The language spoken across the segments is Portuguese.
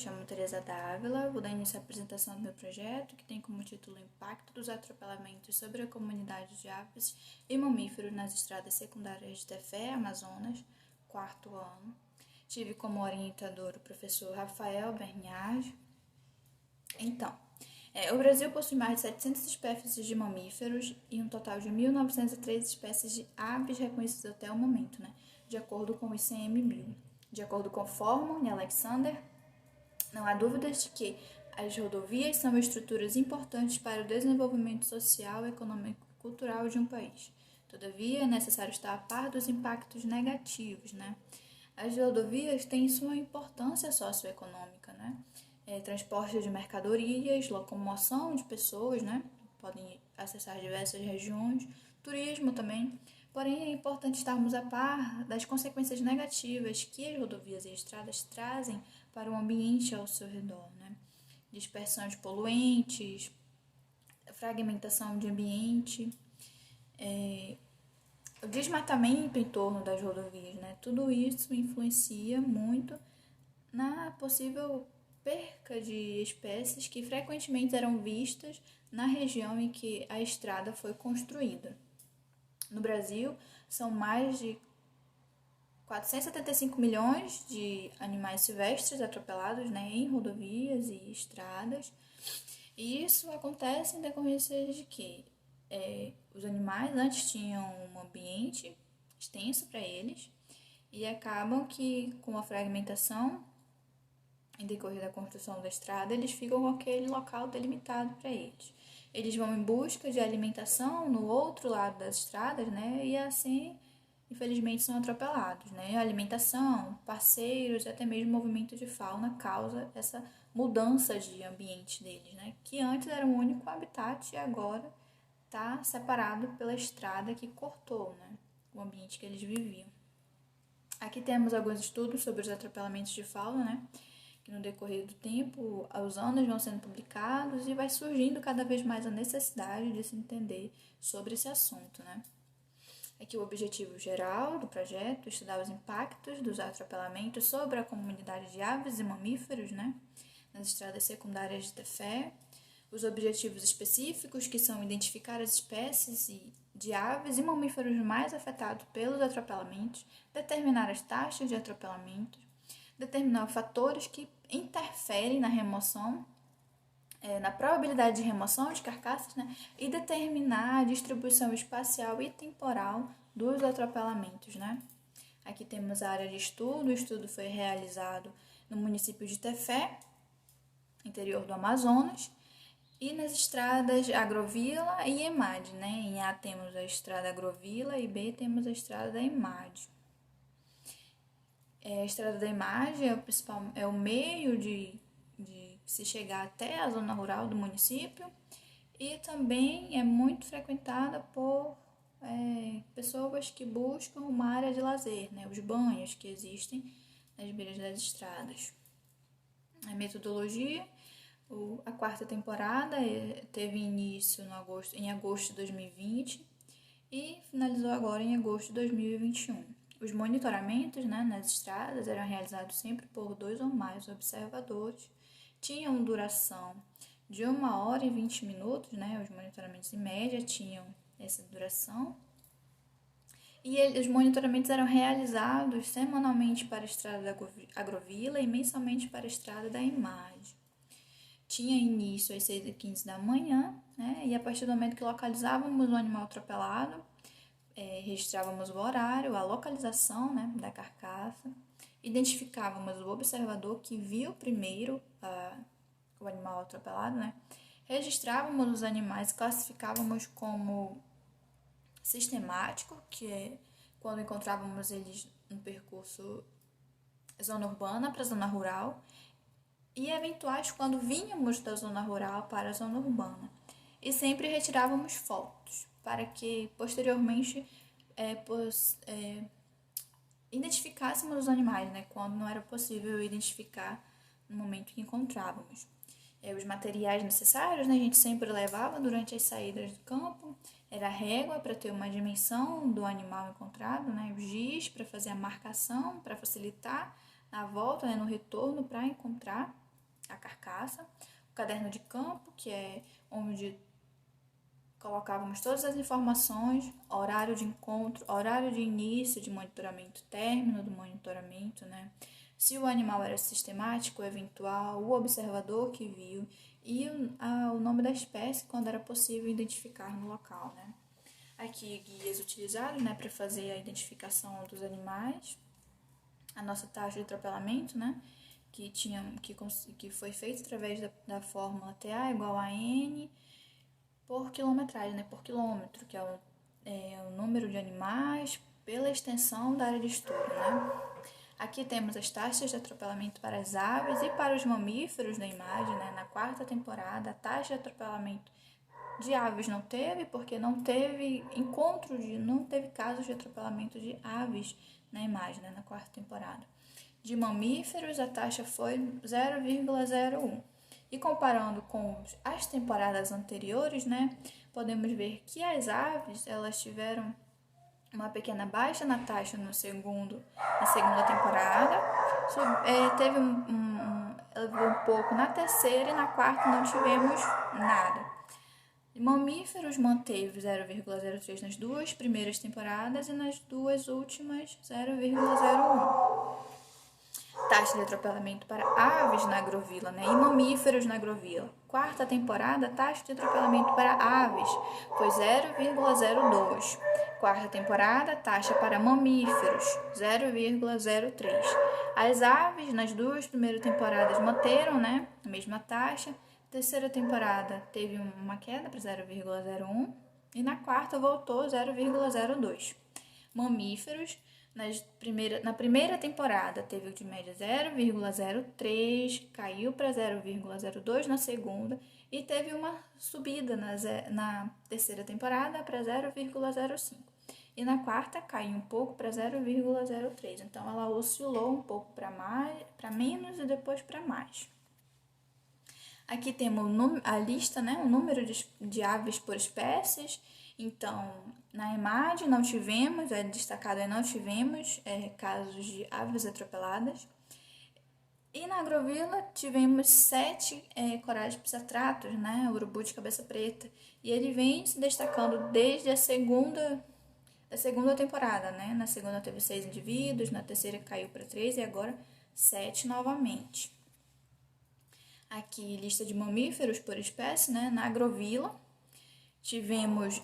Me chamo Teresa Dávila, vou dar início à apresentação do meu projeto, que tem como título o Impacto dos Atropelamentos sobre a Comunidade de Aves e Mamíferos nas Estradas Secundárias de Tefé, Amazonas, quarto ano. Tive como orientador o professor Rafael Bernhard. Então, o Brasil possui mais de 700 espécies de mamíferos e um total de 1.903 espécies de aves reconhecidas até o momento, de acordo com o ICMBio. De acordo com Forman e Alexander, não há dúvidas de que as rodovias são estruturas importantes para o desenvolvimento social, econômico e cultural de um país. Todavia, é necessário estar a par dos impactos negativos, As rodovias têm sua importância socioeconômica, transporte de mercadorias, locomoção de pessoas, podem acessar diversas regiões, turismo também. Porém, é importante estarmos a par das consequências negativas que as rodovias e estradas trazem para o ambiente ao seu redor, Dispersão de poluentes, fragmentação de ambiente, o desmatamento em torno das rodovias, Tudo isso influencia muito na possível perca de espécies que frequentemente eram vistas na região em que a estrada foi construída. No Brasil, são mais de 475 milhões de animais silvestres atropelados em rodovias e estradas. E isso acontece em decorrência de que os animais antes tinham um ambiente extenso para eles e acabam que, com a fragmentação em decorrer da construção da estrada, eles ficam com aquele local delimitado para eles. Eles vão em busca de alimentação no outro lado das estradas, e assim, infelizmente, são atropelados, Alimentação, parceiros, até mesmo movimento de fauna causa essa mudança de ambiente deles, Que antes era o único habitat e agora está separado pela estrada que cortou, o ambiente que eles viviam. Aqui temos alguns estudos sobre os atropelamentos de fauna, que no decorrer do tempo, os anos vão sendo publicados e vai surgindo cada vez mais a necessidade de se entender sobre esse assunto, Aqui o objetivo geral do projeto é estudar os impactos dos atropelamentos sobre a comunidade de aves e mamíferos, nas estradas secundárias de Tefé. Os objetivos específicos, que são identificar as espécies de aves e mamíferos mais afetados pelos atropelamentos, determinar as taxas de atropelamento, determinar fatores que interferem na remoção, na probabilidade de remoção de carcaças, e determinar a distribuição espacial e temporal dos atropelamentos, Aqui temos a área de estudo. O estudo foi realizado no município de Tefé, interior do Amazonas, e nas estradas Agrovila e EMAD, Em A temos a estrada Agrovila e B temos a estrada da EMAD. A estrada da EMAD é o meio de se chegar até a zona rural do município e também é muito frequentada por pessoas que buscam uma área de lazer, os banhos que existem nas beiras das estradas. A metodologia, a quarta temporada teve início em agosto de 2020 e finalizou agora em agosto de 2021. Os monitoramentos nas estradas eram realizados sempre por 2 ou mais observadores, tinham duração de 1 hora e 20 minutos, os monitoramentos em média tinham essa duração. E os monitoramentos eram realizados semanalmente para a estrada da Agrovila e mensalmente para a estrada da EMAD. Tinha início às 6h15 da manhã, e a partir do momento que localizávamos o animal atropelado, registrávamos o horário, a localização da carcaça, identificávamos o observador que viu primeiro o animal atropelado, registrávamos os animais, classificávamos como sistemático, que é quando encontrávamos eles no percurso zona urbana para zona rural, e eventuais quando vínhamos da zona rural para a zona urbana. E sempre retirávamos fotos, para que posteriormente identificássemos os animais, quando não era possível identificar no momento que encontrávamos. Os materiais necessários, a gente sempre levava durante as saídas do campo, era a régua para ter uma dimensão do animal encontrado, o giz para fazer a marcação, para facilitar na volta, no retorno para encontrar, a carcaça, o caderno de campo, que é onde colocávamos todas as informações, horário de encontro, horário de início de monitoramento, término do monitoramento, né? Se o animal era sistemático, eventual, o observador que viu e o nome da espécie quando era possível identificar no local, né? Aqui guias utilizados, né, para fazer a identificação dos animais, a nossa taxa de atropelamento, né, que foi feita através da fórmula TA igual a N por quilometragem, né, por quilômetro, que é o número de animais pela extensão da área de estudo, né. Aqui temos as taxas de atropelamento para as aves e para os mamíferos na imagem, né, na quarta temporada, a taxa de atropelamento de aves não teve, porque não teve não teve casos de atropelamento de aves na imagem, né, na quarta temporada. De mamíferos, a taxa foi 0,01. E comparando com as temporadas anteriores, né, podemos ver que as aves, elas tiveram uma pequena baixa na taxa na segunda temporada, teve elevou um pouco na terceira e na quarta não tivemos nada. Mamíferos manteve 0,03 nas duas primeiras temporadas e nas duas últimas 0,01. Taxa de atropelamento para aves na agrovila, né? E mamíferos na agrovila. Quarta temporada, taxa de atropelamento para aves foi 0,02. Quarta temporada, taxa para mamíferos 0,03. As aves nas duas primeiras temporadas manteram, né, a mesma taxa. Terceira temporada teve uma queda para 0,01 e na quarta voltou 0,02. Mamíferos, na primeira temporada teve de média 0,03, caiu para 0,02 na segunda e teve uma subida na terceira temporada para 0,05. E na quarta caiu um pouco para 0,03. Então ela oscilou um pouco para menos e depois para mais. Aqui temos a lista, né, o número de aves por espécies. Então, na imagem não tivemos, destacado aí não tivemos casos de aves atropeladas. E na agrovila tivemos 7 corais pisatratos, né, urubu de cabeça preta. E ele vem se destacando desde a segunda temporada, né? Na segunda teve 6 indivíduos, na terceira caiu para 3 e agora 7 novamente. Aqui, lista de mamíferos por espécie, né? Na agrovila, tivemos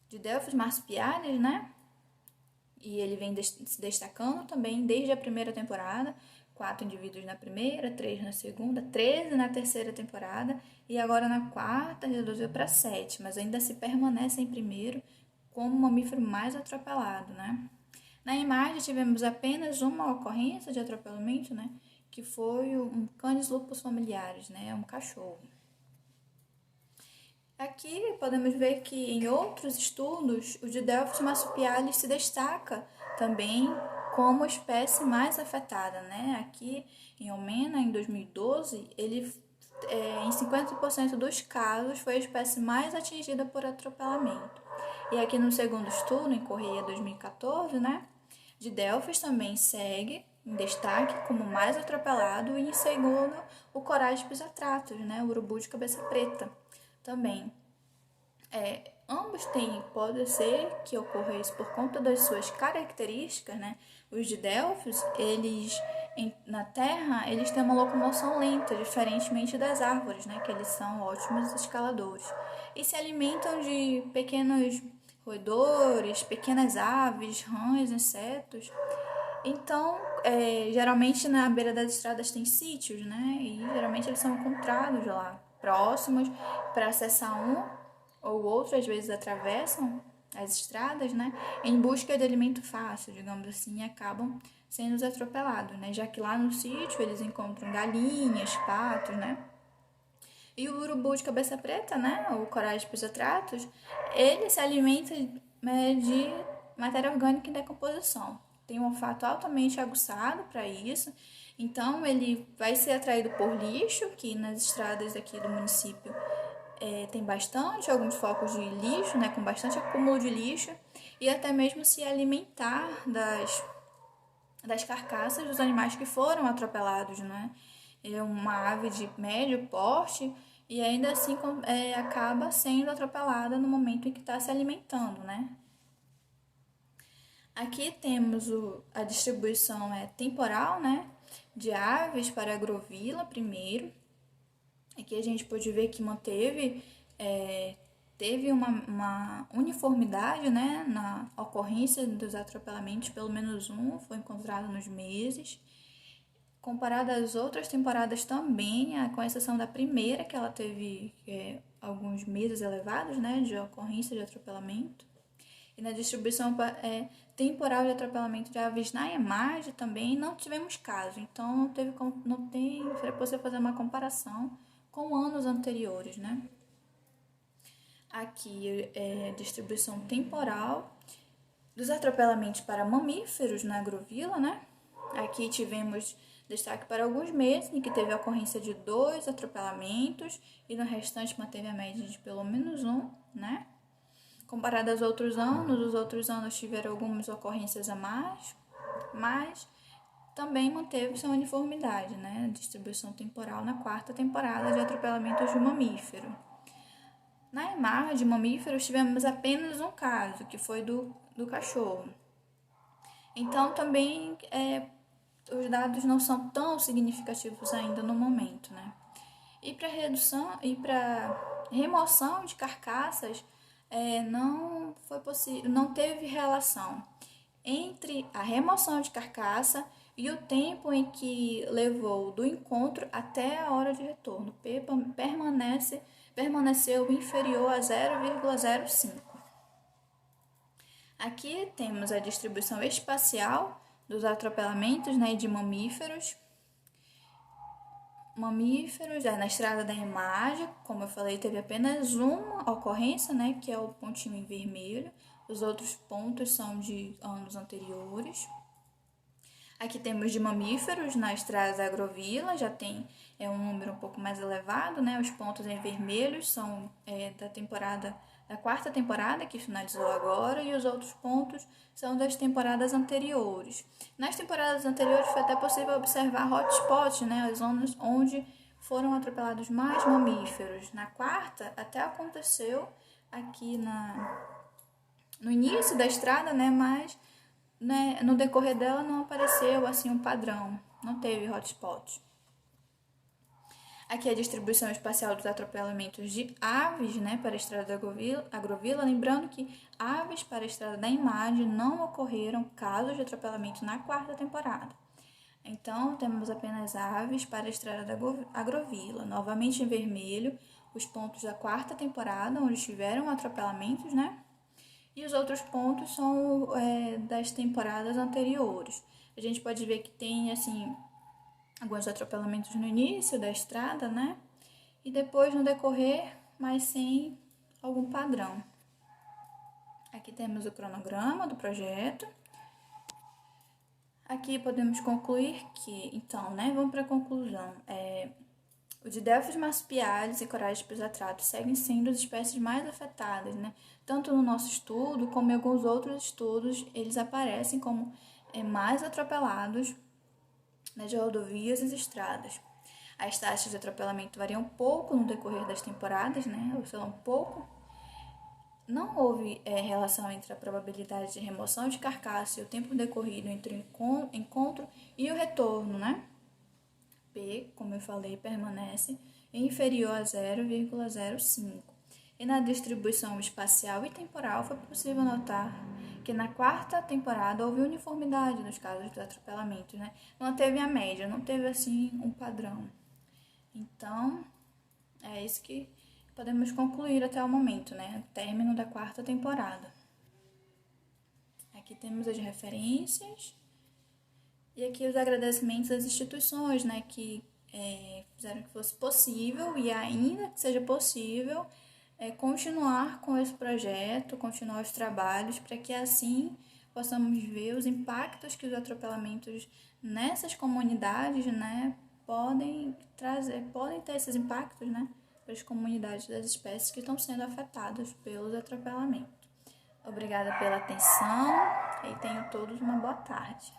Didelphis marsupialis, né? E ele vem se destacando também desde a primeira temporada. 4 indivíduos na primeira, 3 na segunda, 13 na terceira temporada. E agora na quarta reduziu para 7, mas ainda se permanece em primeiro como o mamífero mais atropelado, né? Na imagem tivemos apenas uma ocorrência de atropelamento, né? Que foi um Canis lupus familiaris, né, um cachorro. Aqui podemos ver que em outros estudos o Didelphis marsupialis se destaca também como espécie mais afetada, né? Aqui em Almena, em 2012, ele em 50% dos casos foi a espécie mais atingida por atropelamento. E aqui no segundo estudo, em Correia 2014, né? Didelphis também segue em destaque como mais atropelado e em segundo o Corais pisatratus, né, o urubu de cabeça preta também. Ambos pode ser que ocorra isso por conta das suas características, né? Os Didelphis, na terra, eles têm uma locomoção lenta, diferentemente das árvores, né? Que eles são ótimos escaladores. E se alimentam de pequenos roedores, pequenas aves, rãs, insetos. Então, geralmente na beira das estradas tem sítios, né? E geralmente eles são encontrados lá, próximos, para acessar um ou outro, às vezes atravessam as estradas, né? Em busca de alimento fácil, digamos assim, e acabam sendo atropelados, né? Já que lá no sítio eles encontram galinhas, patos, né? E o urubu de cabeça preta, né? O Corais pisatratus, ele se alimenta de matéria orgânica em decomposição. Tem um olfato altamente aguçado para isso, então ele vai ser atraído por lixo, que nas estradas aqui do município tem bastante, alguns focos de lixo, né, com bastante acúmulo de lixo, e até mesmo se alimentar das carcaças dos animais que foram atropelados, né? Ele é uma ave de médio porte e ainda assim acaba sendo atropelada no momento em que está se alimentando, né? Aqui temos a distribuição temporal, né? De aves para a agrovila primeiro. Aqui a gente pode ver que teve uma uniformidade, né, na ocorrência dos atropelamentos, pelo menos um foi encontrado nos meses. Comparado às outras temporadas também, com exceção da primeira, que ela teve alguns meses elevados, né, de ocorrência de atropelamento. E na distribuição temporal de atropelamento de aves na EMAGE também não tivemos caso, então não tem para você fazer uma comparação com anos anteriores, né? Aqui é a distribuição temporal dos atropelamentos para mamíferos na agrovila, né? Aqui tivemos destaque para alguns meses em que teve a ocorrência de 2 atropelamentos e no restante manteve a média de pelo menos um, né? Comparado aos outros anos, os outros anos tiveram algumas ocorrências a mais, mas também manteve sua uniformidade, né? Distribuição temporal na 4ª temporada de atropelamentos de mamífero. Na EMAR de mamíferos tivemos apenas um caso, que foi do cachorro. Então também os dados não são tão significativos ainda no momento, né? E para redução e para remoção de carcaças não foi possível, não teve relação entre a remoção de carcaça e o tempo em que levou do encontro até a hora de retorno. Permaneceu inferior a 0,05. Aqui temos a distribuição espacial dos atropelamentos, né, de mamíferos. Na estrada da EMAGE, como eu falei, teve apenas uma ocorrência, né, que é o pontinho em vermelho. Os outros pontos são de anos anteriores. Aqui temos de mamíferos na estrada da agrovila, já tem um número um pouco mais elevado, né? Os pontos em vermelhos são da 4ª temporada, que finalizou agora, e os outros pontos são das temporadas anteriores. Nas temporadas anteriores foi até possível observar hotspots, né? As zonas onde foram atropelados mais mamíferos. Na 4ª até aconteceu aqui no início da estrada, né? Mas no decorrer dela não apareceu assim um padrão, não teve hotspot. Aqui a distribuição espacial dos atropelamentos de aves, né, para a estrada da agrovila, lembrando que aves para a estrada da EMAGE não ocorreram casos de atropelamento na 4ª temporada. Então, temos apenas aves para a estrada da agrovila, novamente em vermelho, os pontos da 4ª temporada, onde tiveram atropelamentos, né? E os outros pontos são das temporadas anteriores. A gente pode ver que tem, assim, alguns atropelamentos no início da estrada, né? E depois no decorrer, mas sem algum padrão. Aqui temos o cronograma do projeto. Aqui podemos concluir que, então, né? Vamos para a conclusão. O de Delphis marsupialis e corais de pisatrato seguem sendo as espécies mais afetadas, né? Tanto no nosso estudo como em alguns outros estudos, eles aparecem como mais atropelados nas rodovias e estradas. As taxas de atropelamento variam um pouco no decorrer das temporadas, né? Oscilam um pouco. Não houve relação entre a probabilidade de remoção de carcaça e o tempo decorrido entre o encontro e o retorno, né? P, como eu falei, permanece inferior a 0,05. E na distribuição espacial e temporal foi possível notar que na 4ª temporada houve uniformidade nos casos de atropelamentos, né? Não teve a média, não teve assim um padrão. Então, é isso que podemos concluir até o momento, né? Término da 4ª temporada. Aqui temos as referências. E aqui os agradecimentos às instituições, né, que fizeram que fosse possível e ainda que seja possível continuar com esse projeto, continuar os trabalhos, para que assim possamos ver os impactos que os atropelamentos nessas comunidades, né, podem ter esses impactos, né, para as comunidades das espécies que estão sendo afetadas pelos atropelamentos. Obrigada pela atenção e tenham todos uma boa tarde.